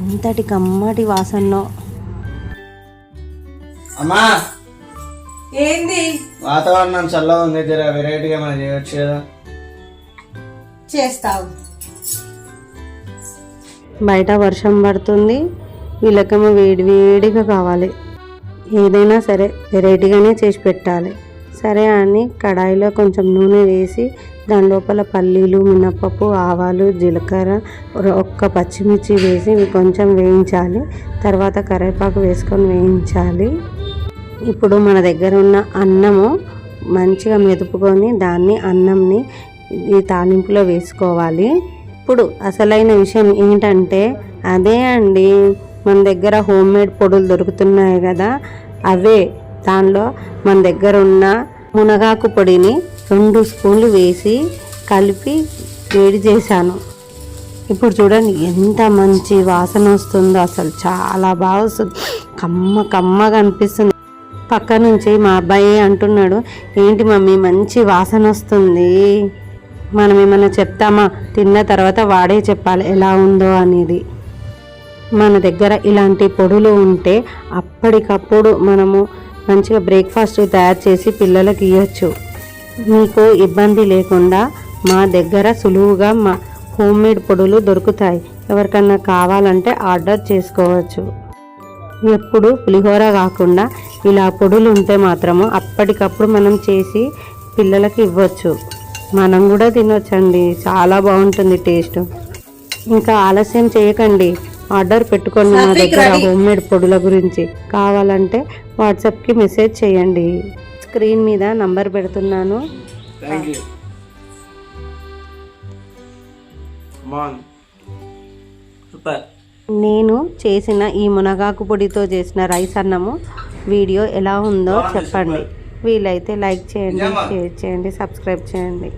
ఎంతటి కమ్మటి వాసనో. అమ్మా ఏంది? వాతావరణం చల్లగా ఉంది, జర వెరైటీగా మనం చేయొచ్చు కదా. చేస్తావు. బయట వర్షం పడుతుంది, వీళ్ళకేమో వేడి వేడిగా కావాలి. ఏదైనా సరే వెరైటీగానే చేసి పెట్టాలి. సరే అని కడాయిలో కొంచెం నూనె వేసి దాని లోపల పల్లీలు, మినపప్పు, ఆవాలు, జీలకర్ర, ఒక్క పచ్చిమిర్చి వేసి కొంచెం వేయించాలి. తర్వాత కరివేపాకు వేసుకొని వేయించాలి. ఇప్పుడు మన దగ్గర ఉన్న అన్నము మంచిగా మెదుపుకొని దాన్ని అన్నంని ఈ తాలింపులో వేసుకోవాలి. ఇప్పుడు అసలైన విషయం ఏంటంటే అదే అండి, మన దగ్గర హోమ్ మేడ్ పొడులు దొరుకుతున్నాయి కదా, అవే. దానిలో మన దగ్గర ఉన్న మునగాకు పొడిని 2 స్పూన్లు వేసి కలిపి వేడి చేశాను. ఇప్పుడు చూడండి ఎంత మంచి వాసన వస్తుందో, అసలు చాలా బాగా వస్తుంది, కమ్మగా అనిపిస్తుంది. పక్క నుంచి మా అబ్బాయి అంటున్నాడు, ఏంటి మమ్మీ మంచి వాసన వస్తుంది. మనం ఏమైనా చెప్తామా? తిన్న తర్వాత వాడే చెప్పాలి ఎలా ఉందో అనేది. మన దగ్గర ఇలాంటి పొడులు ఉంటే అప్పటికప్పుడు మనము మంచిగా బ్రేక్ఫాస్ట్ తయారు చేసి పిల్లలకి ఇవ్వచ్చు. మీకు ఇబ్బంది లేకుండా మా దగ్గర సులువుగా మా హోమ్ మేడ్ పొడులు దొరుకుతాయి. ఎవరికన్నా కావాలంటే ఆర్డర్ చేసుకోవచ్చు. ఎప్పుడు పులిహోర కాకుండా ఇలా పొడులు ఉంటే మాత్రము అప్పటికప్పుడు మనం చేసి పిల్లలకి ఇవ్వచ్చు. మనం కూడా తినొచ్చండి, చాలా బాగుంటుంది టేస్ట్. ఇంకా ఆలస్యం చేయకండి, ఆర్డర్ పెట్టుకోండి మా దగ్గర హోమ్ మేడ్ పొడుల గురించి. కావాలంటే వాట్సాప్కి మెసేజ్ చేయండి. స్క్రీన్ మీద నంబర్ పెడుతున్నాను. నేను చేసిన ఈ మునగాకు పొడితో చేసిన రైస్ అన్నము వీడియో ఎలా ఉందో చెప్పండి. వీలైతే లైక్ చేయండి, షేర్ చేయండి, సబ్స్క్రైబ్ చేయండి.